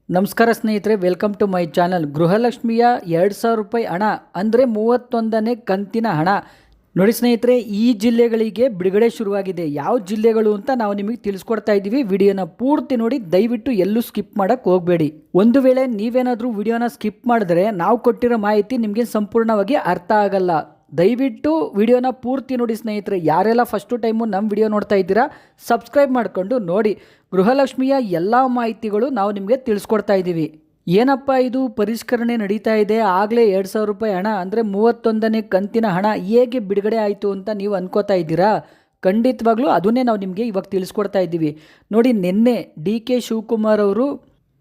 ನಮಸ್ಕಾರ ಸ್ನೇಹಿತರೆ, welcome to my channel. ಗೃಹಲಕ್ಷ್ಮಿಯ 2,000 ರೂಪಾಯಿ ಹಣ ಅಂದರೆ 31ನೇ ಕಂತಿನ ಹಣ ನೋಡಿ ಸ್ನೇಹಿತರೆ, ಈ ಜಿಲ್ಲೆಗಳಿಗೆ ಬಿಡುಗಡೆ ಶುರುವಾಗಿದೆ. ಯಾವ ಜಿಲ್ಲೆಗಳು ಅಂತ ನಾವು ನಿಮಗೆ ತಿಳಿಸ್ಕೊಡ್ತಾ ಇದ್ದೀವಿ. ವಿಡಿಯೋನ ಪೂರ್ತಿ ನೋಡಿ, ದಯವಿಟ್ಟು ಎಲ್ಲೂ ಸ್ಕಿಪ್ ಮಾಡೋಕ್ಕೆ ಹೋಗಬೇಡಿ. ಒಂದು ವೇಳೆ ನೀವೇನಾದರೂ ವಿಡಿಯೋನ ಸ್ಕಿಪ್ ಮಾಡಿದ್ರೆ ನಾವು ಕೊಟ್ಟಿರೋ ಮಾಹಿತಿ ನಿಮಗೆ ಸಂಪೂರ್ಣವಾಗಿ ಅರ್ಥ ಆಗಲ್ಲ. ದಯವಿಟ್ಟು ವಿಡಿಯೋನ ಪೂರ್ತಿ ನೋಡಿ ಸ್ನೇಹಿತರೆ. ಯಾರೆಲ್ಲ ಫಸ್ಟು ಟೈಮು ನಮ್ಮ ವಿಡಿಯೋ ನೋಡ್ತಾ ಇದ್ದೀರಾ, ಸಬ್ಸ್ಕ್ರೈಬ್ ಮಾಡಿಕೊಂಡು ನೋಡಿ. ಗೃಹಲಕ್ಷ್ಮಿಯ ಎಲ್ಲ ಮಾಹಿತಿಗಳು ನಾವು ನಿಮಗೆ ತಿಳಿಸ್ಕೊಡ್ತಾ ಇದ್ದೀವಿ. ಏನಪ್ಪ ಇದು ಪರಿಷ್ಕರಣೆ ನಡೀತಾ ಇದೆ, ಆಗಲೇ 2,000 ರೂಪಾಯಿ ಹಣ ಅಂದರೆ 31ನೇ ಕಂತಿನ ಹಣ ಹೇಗೆ ಬಿಡುಗಡೆ ಆಯಿತು ಅಂತ ನೀವು ಅನ್ಕೋತಾ ಇದ್ದೀರಾ? ಖಂಡಿತವಾಗ್ಲೂ ಅದನ್ನೇ ನಾವು ನಿಮಗೆ ಇವಾಗ ತಿಳಿಸ್ಕೊಡ್ತಾ ಇದ್ದೀವಿ. ನೋಡಿ, ನಿನ್ನೆ ಡಿ.ಕೆ. ಶಿವಕುಮಾರ್ ಅವರು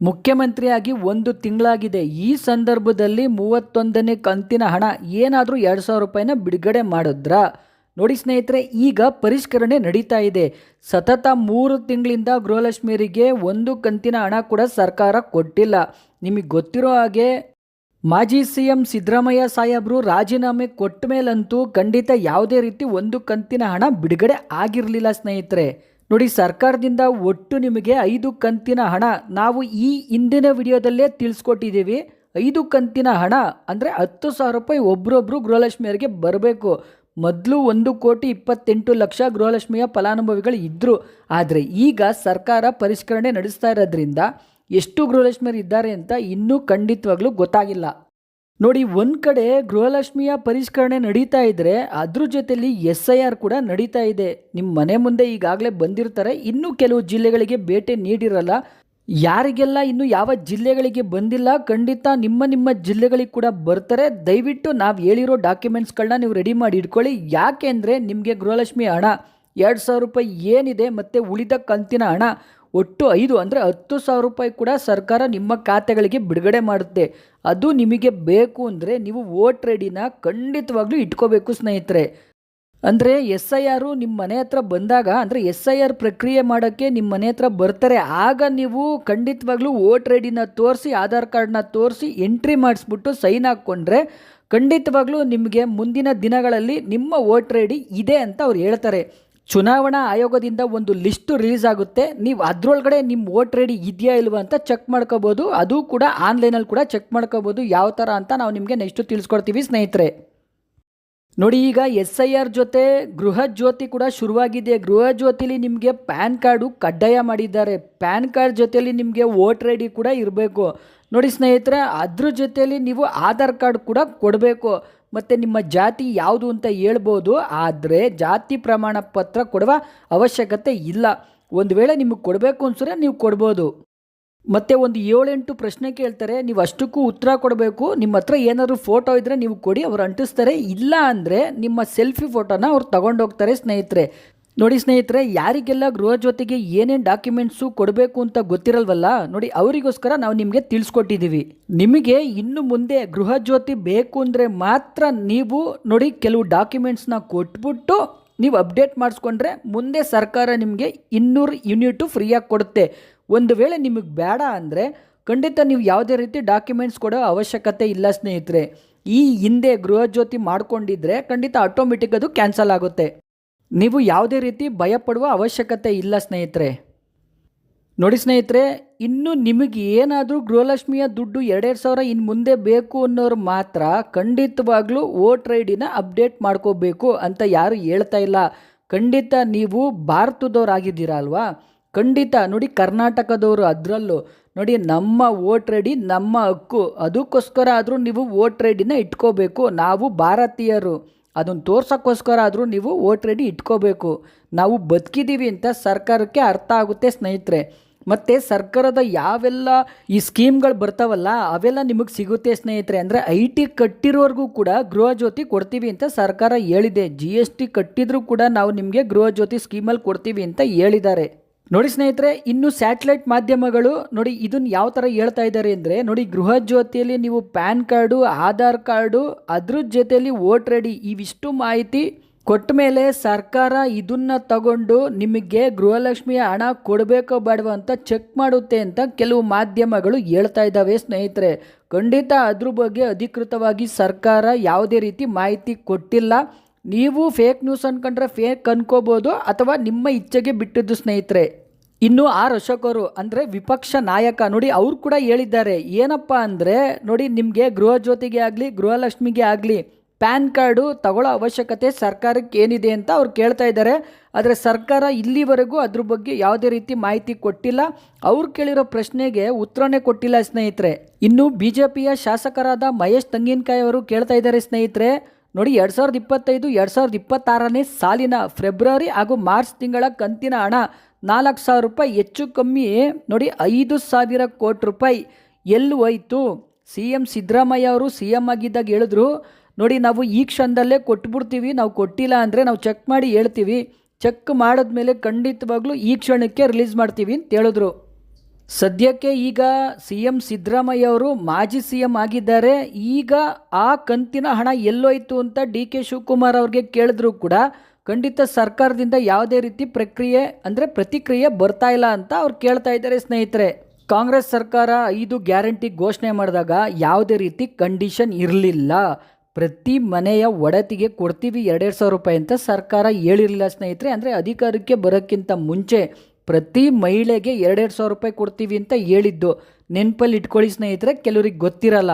ಮುಖ್ಯಮಂತ್ರಿಯಾಗಿ 1 ತಿಂಗಳಾಗಿದೆ. ಈ ಸಂದರ್ಭದಲ್ಲಿ 31ನೇ ಕಂತಿನ ಹಣ ಏನಾದರೂ 2,000 ರೂಪಾಯಿನ ಬಿಡುಗಡೆ ಮಾಡಿದ್ರಾ? ನೋಡಿ ಸ್ನೇಹಿತರೆ, ಈಗ ಪರಿಷ್ಕರಣೆ ನಡೀತಾ ಇದೆ. ಸತತ 3 ತಿಂಗಳಿಂದ ಗೃಹಲಕ್ಷ್ಮಿಯರಿಗೆ 1 ಕಂತಿನ ಹಣ ಕೂಡ ಸರ್ಕಾರ ಕೊಟ್ಟಿಲ್ಲ. ನಿಮಗೆ ಗೊತ್ತಿರೋ ಹಾಗೆ ಮಾಜಿ CM ಸಿದ್ದರಾಮಯ್ಯ ಸಾಹೇಬರು ರಾಜೀನಾಮೆ ಕೊಟ್ಟ ಮೇಲಂತೂ ಖಂಡಿತ ಯಾವುದೇ ರೀತಿ 1 ಕಂತಿನ ಹಣ ಬಿಡುಗಡೆ ಆಗಿರಲಿಲ್ಲ ಸ್ನೇಹಿತರೆ. ನೋಡಿ, ಸರ್ಕಾರದಿಂದ ಒಟ್ಟು ನಿಮಗೆ 5 ಕಂತಿನ ಹಣ ನಾವು ಈ ಹಿಂದಿನ ವಿಡಿಯೋದಲ್ಲೇ ತಿಳಿಸ್ಕೊಟ್ಟಿದ್ದೀವಿ. 5 ಕಂತಿನ ಹಣ ಅಂದರೆ 10,000 ರೂಪಾಯಿ ಒಬ್ಬರೊಬ್ಬರು ಗೃಹಲಕ್ಷ್ಮಿಯರಿಗೆ ಬರಬೇಕು. ಮೊದಲು 1,28,00,000 ಗೃಹಲಕ್ಷ್ಮಿಯ ಫಲಾನುಭವಿಗಳು ಇದ್ದರು. ಆದರೆ ಈಗ ಸರ್ಕಾರ ಪರಿಷ್ಕರಣೆ ನಡೆಸ್ತಾ ಇರೋದ್ರಿಂದ ಎಷ್ಟು ಗೃಹಲಕ್ಷ್ಮಿಯರು ಇದ್ದಾರೆ ಅಂತ ಇನ್ನೂ ಖಂಡಿತವಾಗ್ಲೂ ಗೊತ್ತಾಗಿಲ್ಲ. ನೋಡಿ, ಒಂದು ಕಡೆ ಗೃಹಲಕ್ಷ್ಮಿಯ ಪರಿಷ್ಕರಣೆ ನಡೀತಾ ಇದ್ದರೆ ಅದ್ರ ಜೊತೆಯಲ್ಲಿ SIR ಕೂಡ ನಡೀತಾ ಇದೆ. ನಿಮ್ಮ ಮನೆ ಮುಂದೆ ಈಗಾಗಲೇ ಬಂದಿರ್ತಾರೆ. ಇನ್ನೂ ಕೆಲವು ಜಿಲ್ಲೆಗಳಿಗೆ ಭೇಟಿ ನೀಡಿರಲ್ಲ. ಯಾರಿಗೆಲ್ಲ ಇನ್ನು ಯಾವ ಜಿಲ್ಲೆಗಳಿಗೆ ಬಂದಿಲ್ಲ, ಖಂಡಿತ ನಿಮ್ಮ ಜಿಲ್ಲೆಗಳಿಗೆ ಕೂಡ ಬರ್ತಾರೆ. ದಯವಿಟ್ಟು ನಾವು ಹೇಳಿರೋ ಡಾಕ್ಯುಮೆಂಟ್ಸ್ಗಳನ್ನ ನೀವು ರೆಡಿ ಮಾಡಿ ಇಟ್ಕೊಳ್ಳಿ. ಯಾಕೆ ಅಂದರೆ ನಿಮಗೆ ಗೃಹಲಕ್ಷ್ಮಿ ಹಣ 2,000 ರೂಪಾಯಿ ಏನಿದೆ ಮತ್ತು ಉಳಿದ ಕಂತಿನ ಹಣ ಒಟ್ಟು 5 ಅಂದರೆ 10,000 ರೂಪಾಯಿ ಕೂಡ ಸರ್ಕಾರ ನಿಮ್ಮ ಖಾತೆಗಳಿಗೆ ಬಿಡುಗಡೆ ಮಾಡುತ್ತೆ. ಅದು ನಿಮಗೆ ಬೇಕು ಅಂದರೆ ನೀವು ವೋಟ್ ರೆಡಿನ ಖಂಡಿತವಾಗ್ಲೂ ಇಟ್ಕೋಬೇಕು ಸ್ನೇಹಿತರೆ. ಅಂದರೆ SIR ನಿಮ್ಮ ಮನೆ ಹತ್ರ ಬಂದಾಗ, ಅಂದರೆ SIR ಪ್ರಕ್ರಿಯೆ ಮಾಡೋಕ್ಕೆ ನಿಮ್ಮ ಮನೆ ಹತ್ರ ಬರ್ತಾರೆ. ಆಗ ನೀವು ಖಂಡಿತವಾಗ್ಲೂ ವೋಟ್ ರೆಡಿನ ತೋರಿಸಿ, ಆಧಾರ್ ಕಾರ್ಡ್ನ ತೋರಿಸಿ ಎಂಟ್ರಿ ಮಾಡಿಸ್ಬಿಟ್ಟು ಸೈನ್ ಹಾಕ್ಕೊಂಡ್ರೆ ಖಂಡಿತವಾಗ್ಲೂ ನಿಮಗೆ ಮುಂದಿನ ದಿನಗಳಲ್ಲಿ ನಿಮ್ಮ ವೋಟ್ ರೆಡಿ ಇದೆ ಅಂತ ಅವ್ರು ಹೇಳ್ತಾರೆ. ಚುನಾವಣಾ ಆಯೋಗದಿಂದ ಒಂದು ಲಿಸ್ಟು ರಿಲೀಸ್ ಆಗುತ್ತೆ. ನೀವು ಅದರೊಳಗಡೆ ನಿಮ್ಮ ವೋಟ್ ರೆಡಿ ಇದೆಯಾ ಇಲ್ವಾ ಅಂತ ಚೆಕ್ ಮಾಡ್ಕೋಬೋದು. ಅದು ಕೂಡ ಆನ್ಲೈನಲ್ಲಿ ಕೂಡ ಚೆಕ್ ಮಾಡ್ಕೋಬೋದು. ಯಾವ ಥರ ಅಂತ ನಾವು ನಿಮಗೆ ನೆಕ್ಸ್ಟು ತಿಳಿಸ್ಕೊಡ್ತೀವಿ ಸ್ನೇಹಿತರೆ. ನೋಡಿ, ಈಗ SIR ಜೊತೆ ಗೃಹ ಜ್ಯೋತಿ ಕೂಡ ಶುರುವಾಗಿದೆ. ಗೃಹ ಜ್ಯೋತಿಲಿ ನಿಮಗೆ ಪ್ಯಾನ್ ಕಾರ್ಡು ಕಡ್ಡಾಯ ಮಾಡಿದ್ದಾರೆ. ಪ್ಯಾನ್ ಕಾರ್ಡ್ ಜೊತೆಯಲ್ಲಿ ನಿಮಗೆ ವೋಟ್ ರೆಡಿ ಕೂಡ ಇರಬೇಕು. ನೋಡಿ ಸ್ನೇಹಿತರೆ, ಅದ್ರ ಜೊತೆಯಲ್ಲಿ ನೀವು ಆಧಾರ್ ಕಾರ್ಡ್ ಕೂಡ ಕೊಡಬೇಕು. ಮತ್ತು ನಿಮ್ಮ ಜಾತಿ ಯಾವುದು ಅಂತ ಹೇಳ್ಬೋದು. ಆದರೆ ಜಾತಿ ಪ್ರಮಾಣ ಪತ್ರ ಕೊಡುವ ಅವಶ್ಯಕತೆ ಇಲ್ಲ. ಒಂದು ವೇಳೆ ನಿಮಗೆ ಕೊಡಬೇಕು ಅನ್ಸಿದ್ರೆ ನೀವು ಕೊಡ್ಬೋದು. ಮತ್ತು ಒಂದು 7-8 ಪ್ರಶ್ನೆ ಕೇಳ್ತಾರೆ, ನೀವು ಅಷ್ಟಕ್ಕೂ ಉತ್ತರ ಕೊಡಬೇಕು. ನಿಮ್ಮ ಹತ್ರ ಏನಾದರೂ ಫೋಟೋ ಇದ್ದರೆ ನೀವು ಕೊಡಿ, ಅವ್ರು ಅಂಟಿಸ್ತಾರೆ. ಇಲ್ಲ ಅಂದರೆ ನಿಮ್ಮ ಸೆಲ್ಫಿ ಫೋಟೋನ ಅವ್ರು ತಗೊಂಡೋಗ್ತಾರೆ ಸ್ನೇಹಿತರೆ. ನೋಡಿ ಸ್ನೇಹಿತರೆ, ಯಾರಿಗೆಲ್ಲ ಗೃಹ ಜೊತೆಗೆ ಏನೇನು ಡಾಕ್ಯುಮೆಂಟ್ಸು ಕೊಡಬೇಕು ಅಂತ ಗೊತ್ತಿರಲ್ವಲ್ಲ, ನೋಡಿ ಅವರಿಗೋಸ್ಕರ ನಾವು ನಿಮಗೆ ತಿಳಿಸ್ಕೊಟ್ಟಿದ್ದೀವಿ. ನಿಮಗೆ ಇನ್ನು ಮುಂದೆ ಗೃಹ ಜ್ಯೋತಿ ಬೇಕು ಅಂದರೆ ಮಾತ್ರ ನೀವು ನೋಡಿ ಕೆಲವು ಡಾಕ್ಯುಮೆಂಟ್ಸ್ನ ಕೊಟ್ಬಿಟ್ಟು ನೀವು ಅಪ್ಡೇಟ್ ಮಾಡಿಸ್ಕೊಂಡ್ರೆ ಮುಂದೆ ಸರ್ಕಾರ ನಿಮಗೆ 200 ಯೂನಿಟು ಫ್ರೀಯಾಗಿ ಕೊಡುತ್ತೆ. ಒಂದು ವೇಳೆ ನಿಮಗೆ ಬೇಡ ಅಂದರೆ ಖಂಡಿತ ನೀವು ಯಾವುದೇ ರೀತಿ ಡಾಕ್ಯುಮೆಂಟ್ಸ್ ಕೊಡೋ ಅವಶ್ಯಕತೆ ಇಲ್ಲ ಸ್ನೇಹಿತರೆ. ಈ ಹಿಂದೆ ಗೃಹ ಜ್ಯೋತಿ ಮಾಡ್ಕೊಂಡಿದ್ರೆ ಖಂಡಿತ ಆಟೋಮೆಟಿಕ್ ಅದು ಕ್ಯಾನ್ಸಲ್ ಆಗುತ್ತೆ. ನೀವು ಯಾವುದೇ ರೀತಿ ಭಯಪಡುವ ಅವಶ್ಯಕತೆ ಇಲ್ಲ ಸ್ನೇಹಿತರೆ. ನೋಡಿ ಸ್ನೇಹಿತರೆ, ಇನ್ನು ನಿಮಗೆ ಏನಾದರೂ ಗೃಹಲಕ್ಷ್ಮಿಯ ದುಡ್ಡು 2,000 ಇನ್ನು ಮುಂದೆ ಬೇಕು ಅನ್ನೋರು ಮಾತ್ರ ಖಂಡಿತವಾಗ್ಲೂ ವೋಟ್ ಐಡಿನ ಅಪ್ಡೇಟ್ ಮಾಡ್ಕೋಬೇಕು ಅಂತ ಯಾರು ಹೇಳ್ತಾ ಇಲ್ಲ. ಖಂಡಿತ ನೀವು ಭಾರತದವರಾಗಿದ್ದೀರಾ ಅಲ್ವಾ? ಖಂಡಿತ ನೋಡಿ, ಕರ್ನಾಟಕದವರು ಅದರಲ್ಲೂ ನೋಡಿ, ನಮ್ಮ ವೋಟ್ ರೆಡಿ ನಮ್ಮ ಹಕ್ಕು. ಅದಕ್ಕೋಸ್ಕರ ಆದರೂ ನೀವು ವೋಟ್ ರೆಡಿನ ಇಟ್ಕೋಬೇಕು. ನಾವು ಭಾರತೀಯರು, ಅದನ್ನು ತೋರ್ಸೋಕ್ಕೋಸ್ಕರ ಆದರೂ ನೀವು ವೋಟ್ ರೆಡಿ ಇಟ್ಕೋಬೇಕು. ನಾವು ಬದುಕಿದ್ದೀವಿ ಅಂತ ಸರ್ಕಾರಕ್ಕೆ ಅರ್ಥ ಆಗುತ್ತೆ ಸ್ನೇಹಿತರೆ. ಮತ್ತು ಸರ್ಕಾರದ ಯಾವೆಲ್ಲ ಈ ಸ್ಕೀಮ್ಗಳು ಬರ್ತಾವಲ್ಲ ಅವೆಲ್ಲ ನಿಮಗೆ ಸಿಗುತ್ತೆ ಸ್ನೇಹಿತರೆ. ಅಂದರೆ IT ಕಟ್ಟಿರೋರ್ಗೂ ಕೂಡ ಗೃಹ ಜ್ಯೋತಿ ಕೊಡ್ತೀವಿ ಅಂತ ಸರ್ಕಾರ ಹೇಳಿದೆ. GST ಕಟ್ಟಿದ್ರೂ ಕೂಡ ನಾವು ನಿಮಗೆ ಗೃಹ ಜ್ಯೋತಿ ಸ್ಕೀಮಲ್ಲಿ ಕೊಡ್ತೀವಿ ಅಂತ ಹೇಳಿದ್ದಾರೆ. ನೋಡಿ ಸ್ನೇಹಿತರೆ, ಇನ್ನು ಸ್ಯಾಟಲೈಟ್ ಮಾಧ್ಯಮಗಳು ನೋಡಿ ಇದನ್ನು ಯಾವ ಥರ ಹೇಳ್ತಾ ಇದ್ದಾರೆ ಅಂದರೆ, ನೋಡಿ ಗೃಹ ಜ್ಯೋತಿಯಲ್ಲಿ ನೀವು ಪ್ಯಾನ್ ಕಾರ್ಡು, ಆಧಾರ್ ಕಾರ್ಡು, ಅದ್ರ ಜೊತೆಯಲ್ಲಿ ವೋಟ್ ರೆಡಿ ಇವಿಷ್ಟು ಮಾಹಿತಿ ಕೊಟ್ಟ ಮೇಲೆ ಸರ್ಕಾರ ಇದನ್ನು ತಗೊಂಡು ನಿಮಗೆ ಗೃಹಲಕ್ಷ್ಮಿಯ ಹಣ ಕೊಡಬೇಕೋ ಬೇಡವೋ ಅಂತ ಚೆಕ್ ಮಾಡುತ್ತೆ ಅಂತ ಕೆಲವು ಮಾಧ್ಯಮಗಳು ಹೇಳ್ತಾ ಇದ್ದಾವೆ ಸ್ನೇಹಿತರೆ. ಖಂಡಿತ ಅದ್ರ ಬಗ್ಗೆ ಅಧಿಕೃತವಾಗಿ ಸರ್ಕಾರ ಯಾವುದೇ ರೀತಿ ಮಾಹಿತಿ ಕೊಟ್ಟಿಲ್ಲ. ನೀವು ಫೇಕ್ ನ್ಯೂಸ್ ಅಂದ್ಕೊಂಡ್ರೆ ಫೇಕ್ ಅನ್ಕೋಬೋದು, ಅಥವಾ ನಿಮ್ಮ ಇಚ್ಛೆಗೆ ಬಿಟ್ಟಿದ್ದು ಸ್ನೇಹಿತರೆ. ಇನ್ನು ಆರ್ ಅಶೋಕ್ ಅವರು ಅಂದರೆ ವಿಪಕ್ಷ ನಾಯಕ ನೋಡಿ ಅವ್ರು ಕೂಡ ಹೇಳಿದ್ದಾರೆ. ಏನಪ್ಪ ಅಂದರೆ ನೋಡಿ, ನಿಮಗೆ ಗೃಹ ಜ್ಯೋತಿಗೆ ಆಗಲಿ ಗೃಹಲಕ್ಷ್ಮಿಗೆ ಆಗಲಿ ಪ್ಯಾನ್ ಕಾರ್ಡು ತಗೊಳ್ಳೋ ಅವಶ್ಯಕತೆ ಸರ್ಕಾರಕ್ಕೆ ಏನಿದೆ ಅಂತ ಅವ್ರು ಕೇಳ್ತಾ ಇದ್ದಾರೆ. ಆದರೆ ಸರ್ಕಾರ ಇಲ್ಲಿವರೆಗೂ ಅದ್ರ ಬಗ್ಗೆ ಯಾವುದೇ ರೀತಿ ಮಾಹಿತಿ ಕೊಟ್ಟಿಲ್ಲ. ಅವ್ರು ಕೇಳಿರೋ ಪ್ರಶ್ನೆಗೆ ಉತ್ತರನೇ ಕೊಟ್ಟಿಲ್ಲ ಸ್ನೇಹಿತರೆ. ಇನ್ನು BJPಯ ಶಾಸಕರಾದ ಮಹೇಶ್ ತೆಂಗಿನಕಾಯಿ ಅವರು ಕೇಳ್ತಾ ಇದ್ದಾರೆ ಸ್ನೇಹಿತರೆ. ನೋಡಿ, 2025-2026ನೇ ಸಾಲಿನ ಫೆಬ್ರವರಿ ಹಾಗೂ ಮಾರ್ಚ್ ತಿಂಗಳ ಕಂತಿನ ಹಣ 4,000 ರೂಪಾಯಿ ಹೆಚ್ಚು ಕಮ್ಮಿ ನೋಡಿ 5,000 ಕೋಟಿ ರೂಪಾಯಿ ಎಲ್ಲಿ ಹೋಯ್ತು? CM ಸಿದ್ದರಾಮಯ್ಯ ಅವರು CM ಆಗಿದ್ದಾಗ ಹೇಳಿದ್ರು, ನೋಡಿ ನಾವು ಈ ಕ್ಷಣದಲ್ಲೇ ಕೊಟ್ಬಿಡ್ತೀವಿ, ನಾವು ಕೊಟ್ಟಿಲ್ಲ ಅಂದರೆ ನಾವು ಚೆಕ್ ಮಾಡಿ ಹೇಳ್ತೀವಿ, ಚೆಕ್ ಮಾಡಿದ್ಮೇಲೆ ಖಂಡಿತವಾಗ್ಲೂ ಈ ಕ್ಷಣಕ್ಕೆ ರಿಲೀಸ್ ಮಾಡ್ತೀವಿ ಅಂತ ಹೇಳಿದ್ರು. ಸದ್ಯಕ್ಕೆ ಈಗ CM ಸಿದ್ದರಾಮಯ್ಯ ಅವರು ಮಾಜಿ CM ಆಗಿದ್ದಾರೆ. ಈಗ ಆ ಕಂತಿನ ಹಣ ಎಲ್ಲೋಯ್ತು ಅಂತ DK ಶಿವಕುಮಾರ್ ಅವ್ರಿಗೆ ಕೇಳಿದ್ರು ಕೂಡ ಖಂಡಿತ ಸರ್ಕಾರದಿಂದ ಯಾವುದೇ ರೀತಿ ಪ್ರತಿಕ್ರಿಯೆ ಬರ್ತಾ ಇಲ್ಲ ಅಂತ ಅವ್ರು ಕೇಳ್ತಾ ಇದ್ದಾರೆ ಸ್ನೇಹಿತರೆ. ಕಾಂಗ್ರೆಸ್ ಸರ್ಕಾರ 5 ಗ್ಯಾರಂಟಿ ಘೋಷಣೆ ಮಾಡಿದಾಗ ಯಾವುದೇ ರೀತಿ ಕಂಡೀಷನ್ ಇರಲಿಲ್ಲ. ಪ್ರತಿ ಮನೆಯ ಒಡತಿಗೆ ಕೊಡ್ತೀವಿ 2,000 ರೂಪಾಯಿ ಅಂತ ಸರ್ಕಾರ ಹೇಳಿರಲಿಲ್ಲ ಸ್ನೇಹಿತರೆ. ಅಂದರೆ ಅಧಿಕಾರಕ್ಕೆ ಬರೋಕ್ಕಿಂತ ಮುಂಚೆ ಪ್ರತಿ ಮಹಿಳೆಗೆ 2,000 ರೂಪಾಯಿ ಕೊಡ್ತೀವಿ ಅಂತ ಹೇಳಿದ್ದು ನೆನಪಲ್ಲಿ ಇಟ್ಕೊಳ್ಳಿ ಸ್ನೇಹಿತರೆ, ಕೆಲವ್ರಿಗೆ ಗೊತ್ತಿರಲ್ಲ.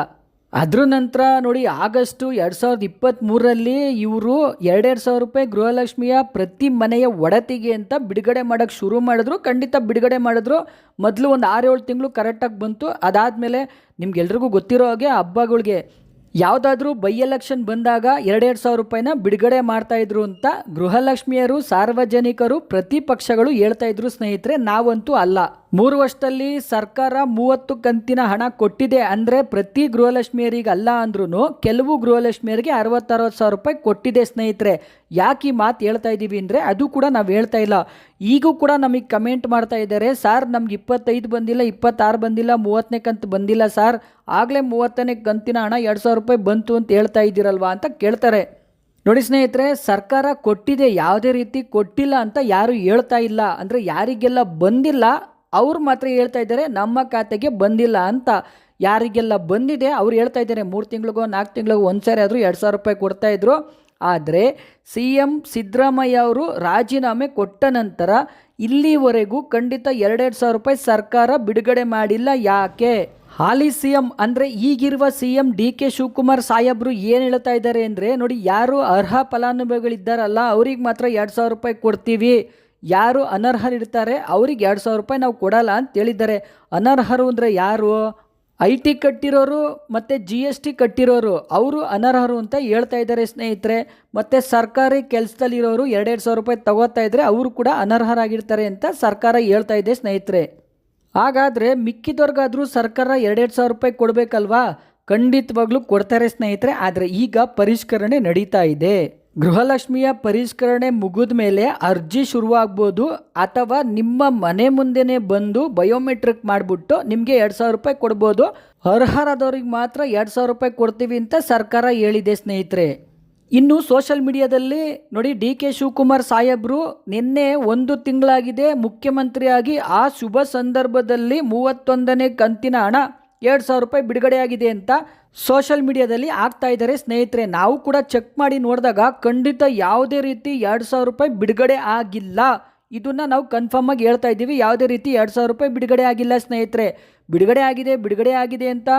ಅದ್ರ ನಂತರ ನೋಡಿ, ಆಗಸ್ಟು 2023ರಲ್ಲಿ ಇವರು 2,000 ರೂಪಾಯಿ ಗೃಹಲಕ್ಷ್ಮಿಯ ಪ್ರತಿ ಮನೆಯ ಒಡತಿಗೆ ಅಂತ ಬಿಡುಗಡೆ ಮಾಡೋಕ್ಕೆ ಶುರು ಮಾಡಿದ್ರು. ಖಂಡಿತ ಬಿಡುಗಡೆ ಮಾಡಿದ್ರು. ಮೊದಲು ಒಂದು 6-7 ತಿಂಗಳು ಕರೆಕ್ಟಾಗಿ ಬಂತು. ಅದಾದಮೇಲೆ ನಿಮ್ಗೆಲ್ರಿಗೂ ಗೊತ್ತಿರೋ ಹಾಗೆ ಹಬ್ಬಗಳಿಗೆ ಯಾವುದಾದ್ರೂ ಬೈ ಎಲೆಕ್ಷನ್ ಬಂದಾಗ 2,000 ರೂಪಾಯಿನ ಬಿಡುಗಡೆ ಮಾಡ್ತಾಯಿದ್ರು ಅಂತ ಗೃಹಲಕ್ಷ್ಮಿಯರು, ಸಾರ್ವಜನಿಕರು, ಪ್ರತಿಪಕ್ಷಗಳು ಹೇಳ್ತಾ ಇದ್ರು ಸ್ನೇಹಿತರೆ. ನಾವಂತೂ ಅಲ್ಲ. 3 ವರ್ಷದಲ್ಲಿ ಸರ್ಕಾರ 30 ಕಂತಿನ ಹಣ ಕೊಟ್ಟಿದೆ. ಅಂದರೆ ಪ್ರತಿ ಗೃಹಲಕ್ಷ್ಮಿಯರಿಗೆ ಅಲ್ಲ ಅಂದ್ರೂ ಕೆಲವು ಗೃಹಲಕ್ಷ್ಮಿಯರಿಗೆ 60,000 ರೂಪಾಯಿ ಕೊಟ್ಟಿದೆ ಸ್ನೇಹಿತರೆ. ಯಾಕೆ ಈ ಮಾತು ಹೇಳ್ತಾ ಇದ್ದೀವಿ ಅಂದರೆ ಅದು ಕೂಡ ನಾವು ಹೇಳ್ತಾ ಇಲ್ಲ. ಈಗೂ ಕೂಡ ನಮಗೆ ಕಮೆಂಟ್ ಮಾಡ್ತಾ ಇದ್ದಾರೆ, ಸಾರ್ ನಮ್ಗೆ 25 ಬಂದಿಲ್ಲ, 26 ಬಂದಿಲ್ಲ, 30ನೇ ಕಂತು ಬಂದಿಲ್ಲ ಸಾರ್, ಆಗಲೇ 30ನೇ ಕಂತಿನ ಹಣ 2,000 ರೂಪಾಯಿ ಬಂತು ಅಂತ ಹೇಳ್ತಾ ಇದ್ದೀರಲ್ವಾ ಅಂತ ಕೇಳ್ತಾರೆ. ನೋಡಿ ಸ್ನೇಹಿತರೆ, ಸರ್ಕಾರ ಕೊಟ್ಟಿದೆ, ಯಾವುದೇ ರೀತಿ ಕೊಟ್ಟಿಲ್ಲ ಅಂತ ಯಾರು ಹೇಳ್ತಾ ಇಲ್ಲ. ಅಂದರೆ ಯಾರಿಗೆಲ್ಲ ಬಂದಿಲ್ಲ ಅವ್ರು ಮಾತ್ರ ಹೇಳ್ತಾ ಇದ್ದಾರೆ ನಮ್ಮ ಖಾತೆಗೆ ಬಂದಿಲ್ಲ ಅಂತ. ಯಾರಿಗೆಲ್ಲ ಬಂದಿದೆ ಅವ್ರು ಹೇಳ್ತಾ ಇದ್ದಾರೆ 3 ತಿಂಗಳಿಗೋ 4 ತಿಂಗಳಿಗೋ ಒಂದ್ಸಾರಿ ಆದರೂ 2,000 ರೂಪಾಯಿ ಕೊಡ್ತಾಯಿದ್ರು. ಆದರೆ CM ಸಿದ್ದರಾಮಯ್ಯ ಅವರು ರಾಜೀನಾಮೆ ಕೊಟ್ಟ ನಂತರ ಇಲ್ಲಿವರೆಗೂ ಖಂಡಿತ 2,000 ರೂಪಾಯಿ ಸರ್ಕಾರ ಬಿಡುಗಡೆ ಮಾಡಿಲ್ಲ. ಯಾಕೆ? ಹಾಲಿ CM ಅಂದರೆ ಈಗಿರುವ CM DK ಶಿವಕುಮಾರ್ ಸಾಹೇಬರು ಏನು ಹೇಳ್ತಾ ಇದ್ದಾರೆ ಅಂದರೆ, ನೋಡಿ ಯಾರು ಅರ್ಹ ಫಲಾನುಭವಿಗಳಿದ್ದಾರಲ್ಲ ಅವ್ರಿಗೆ ಮಾತ್ರ 2,000 ರೂಪಾಯಿ ಕೊಡ್ತೀವಿ, ಯಾರು ಅನರ್ಹರಿರ್ತಾರೆ ಅವ್ರಿಗೆ 2,000 ರೂಪಾಯಿ ನಾವು ಕೊಡಲ್ಲ ಅಂತ ಹೇಳಿದ್ದಾರೆ. ಅನರ್ಹರು ಅಂದರೆ ಯಾರು? IT ಕಟ್ಟಿರೋರು ಮತ್ತು GST ಕಟ್ಟಿರೋರು, ಅವರು ಅನರ್ಹರು ಅಂತ ಹೇಳ್ತಾ ಇದ್ದಾರೆ ಸ್ನೇಹಿತರೆ. ಮತ್ತು ಸರ್ಕಾರಿ ಕೆಲಸದಲ್ಲಿರೋರು 2,000 ರೂಪಾಯಿ ತಗೋತಾ ಇದ್ದರೆ ಅವರು ಕೂಡ ಅನರ್ಹರಾಗಿರ್ತಾರೆ ಅಂತ ಸರ್ಕಾರ ಹೇಳ್ತಾ ಇದೆ ಸ್ನೇಹಿತರೆ. ಹಾಗಾದರೆ ಮಿಕ್ಕಿದವ್ರಿಗಾದರೂ ಸರ್ಕಾರ 2,000 ರೂಪಾಯಿ ಕೊಡಬೇಕಲ್ವಾ? ಖಂಡಿತವಾಗ್ಲೂ ಕೊಡ್ತಾರೆ ಸ್ನೇಹಿತರೆ. ಆದರೆ ಈಗ ಪರಿಷ್ಕರಣೆ ನಡೀತಾ ಇದೆ. ಗೃಹಲಕ್ಷ್ಮಿಯ ಪರಿಷ್ಕರಣೆ ಮುಗಿದ ಮೇಲೆ ಅರ್ಜಿ ಶುರುವಾಗ್ಬೋದು, ಅಥವಾ ನಿಮ್ಮ ಮನೆ ಮುಂದೆನೇ ಬಂದು ಬಯೋಮೆಟ್ರಿಕ್ ಮಾಡಿಬಿಟ್ಟು ನಿಮಗೆ 2,000 ರೂಪಾಯಿ ಕೊಡ್ಬೋದು. ಅರ್ಹರಾದವ್ರಿಗೆ ಮಾತ್ರ 2,000 ರೂಪಾಯಿ ಕೊಡ್ತೀವಿ ಅಂತ ಸರ್ಕಾರ ಹೇಳಿದೆ ಸ್ನೇಹಿತರೆ. ಇನ್ನು ಸೋಷಿಯಲ್ ಮೀಡಿಯಾದಲ್ಲಿ ನೋಡಿ, DK ಶಿವಕುಮಾರ್ ಸಾಹೇಬರು ನಿನ್ನೆ 1 ತಿಂಗಳಾಗಿದೆ ಮುಖ್ಯಮಂತ್ರಿಯಾಗಿ, ಆ ಶುಭ ಸಂದರ್ಭದಲ್ಲಿ 31ನೇ ಕಂತಿನ ಹಣ 2,000 ರೂಪಾಯಿ ಬಿಡುಗಡೆಯಾಗಿದೆ ಅಂತ ಸೋಷಿಯಲ್ ಮೀಡಿಯಾದಲ್ಲಿ ಆಗ್ತಾ ಇದ್ದಾರೆ ಸ್ನೇಹಿತರೆ. ನಾವು ಕೂಡ ಚೆಕ್ ಮಾಡಿ ನೋಡಿದಾಗ ಖಂಡಿತ ಯಾವುದೇ ರೀತಿ 2,000 ರೂಪಾಯಿ ಬಿಡುಗಡೆ ಆಗಿಲ್ಲ. ಇದನ್ನು ನಾವು ಕನ್ಫರ್ಮ್ ಆಗಿ ಹೇಳ್ತಾ ಇದ್ದೀವಿ, ಯಾವುದೇ ರೀತಿ 2,000 ರೂಪಾಯಿ ಬಿಡುಗಡೆ ಆಗಿಲ್ಲ ಸ್ನೇಹಿತರೆ. ಬಿಡುಗಡೆ ಆಗಿದೆ ಅಂತ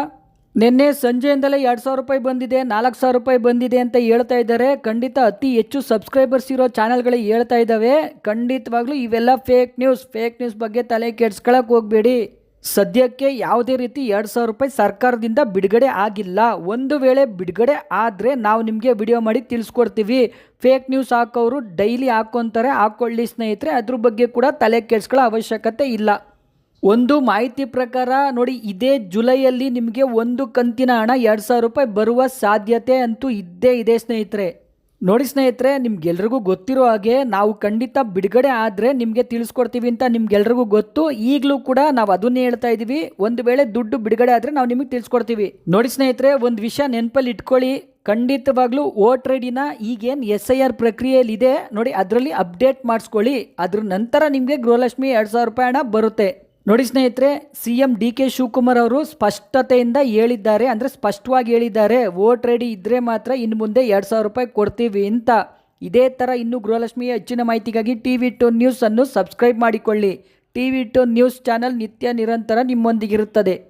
ನಿನ್ನೆ ಸಂಜೆಯಿಂದಲೇ 2,000 ರೂಪಾಯಿ ಬಂದಿದೆ, 4,000 ರೂಪಾಯಿ ಬಂದಿದೆ ಅಂತ ಹೇಳ್ತಾ ಇದ್ದಾರೆ. ಖಂಡಿತ ಅತಿ ಹೆಚ್ಚು ಸಬ್ಸ್ಕ್ರೈಬರ್ಸ್ ಇರೋ ಚಾನಲ್ಗಳು ಹೇಳ್ತಾ ಇದ್ದಾವೆ. ಖಂಡಿತವಾಗ್ಲೂ ಇವೆಲ್ಲ ಫೇಕ್ ನ್ಯೂಸ್ ಬಗ್ಗೆ ತಲೆ ಕೆಡ್ಸ್ಕೊಳಕ್ಕೆ ಹೋಗಬೇಡಿ. ಸದ್ಯಕ್ಕೆ ಯಾವುದೇ ರೀತಿ 2,000 ರೂಪಾಯಿ ಸರ್ಕಾರದಿಂದ ಬಿಡುಗಡೆ ಆಗಿಲ್ಲ. ಒಂದು ವೇಳೆ ಬಿಡುಗಡೆ ಆದರೆ ನಾವು ನಿಮಗೆ ವಿಡಿಯೋ ಮಾಡಿ ತಿಳಿಸ್ಕೊಡ್ತೀವಿ. ಫೇಕ್ ನ್ಯೂಸ್ ಹಾಕೋರು ಡೈಲಿ ಹಾಕ್ಕೊತಾರೆ, ಹಾಕ್ಕೊಳ್ಳಿ ಸ್ನೇಹಿತರೆ, ಅದ್ರ ಬಗ್ಗೆ ಕೂಡ ತಲೆ ಕೆಡ್ಸ್ಕೊಳ್ಳೋ ಅವಶ್ಯಕತೆ ಇಲ್ಲ. ಒಂದು ಮಾಹಿತಿ ಪ್ರಕಾರ ನೋಡಿ, ಇದೇ ಜುಲೈಯಲ್ಲಿ ನಿಮಗೆ 1 ಕಂತಿನ ಹಣ 2,000 ರೂಪಾಯಿ ಬರುವ ಸಾಧ್ಯತೆ ಅಂತೂ ಇದ್ದೇ ಇದೆ ಸ್ನೇಹಿತರೆ. ನೋಡಿ ಸ್ನೇಹಿತರೆ, ನಿಮ್ಗೆಲ್ರಿಗೂ ಗೊತ್ತಿರೋ ಹಾಗೆ ನಾವು ಖಂಡಿತ ಬಿಡುಗಡೆ ಆದರೆ ನಿಮಗೆ ತಿಳಿಸ್ಕೊಡ್ತೀವಿ ಅಂತ ನಿಮ್ಗೆಲ್ರಿಗೂ ಗೊತ್ತು. ಈಗಲೂ ಕೂಡ ನಾವು ಅದನ್ನೇ ಹೇಳ್ತಾ ಇದ್ದೀವಿ, ಒಂದು ವೇಳೆ ದುಡ್ಡು ಬಿಡುಗಡೆ ಆದರೆ ನಾವು ನಿಮಗೆ ತಿಳಿಸ್ಕೊಡ್ತೀವಿ. ನೋಡಿ ಸ್ನೇಹಿತರೆ, ಒಂದು ವಿಷಯ ನೆನಪಲ್ಲಿ ಇಟ್ಕೊಳ್ಳಿ, ಖಂಡಿತವಾಗ್ಲೂ ವೋಟರ್ ಐಡಿನ ಈಗೇನು SIR ಪ್ರಕ್ರಿಯೆಯಲ್ಲಿ ಇದೆ ನೋಡಿ, ಅದರಲ್ಲಿ ಅಪ್ಡೇಟ್ ಮಾಡಿಸ್ಕೊಳ್ಳಿ. ಅದ್ರ ನಂತರ ನಿಮಗೆ ಗೃಹಲಕ್ಷ್ಮಿ 2,000 ರೂಪಾಯಿ ಹಣ ಬರುತ್ತೆ. ನೋಡಿ ಸ್ನೇಹಿತರೆ, CM DK ಶಿವಕುಮಾರ್ ಅವರು ಸ್ಪಷ್ಟತೆಯಿಂದ ಹೇಳಿದ್ದಾರೆ, ಅಂದರೆ ಸ್ಪಷ್ಟವಾಗಿ ಹೇಳಿದ್ದಾರೆ, ವೋಟರ್ ಐಡಿ ಇದ್ದರೆ ಮಾತ್ರ ಇನ್ನು ಮುಂದೆ 2,000 ರೂಪಾಯಿ ಕೊಡ್ತೀವಿ ಅಂತ. ಇದೇ ಥರ ಇನ್ನೂ ಗೃಹಲಕ್ಷ್ಮಿಯ ಹೆಚ್ಚಿನ ಮಾಹಿತಿಗಾಗಿ TV2 ನ್ಯೂಸನ್ನು ಸಬ್ಸ್ಕ್ರೈಬ್ ಮಾಡಿಕೊಳ್ಳಿ. TV2 ನ್ಯೂಸ್ ಚಾನೆಲ್ ನಿತ್ಯ ನಿರಂತರ ನಿಮ್ಮೊಂದಿಗಿರುತ್ತದೆ.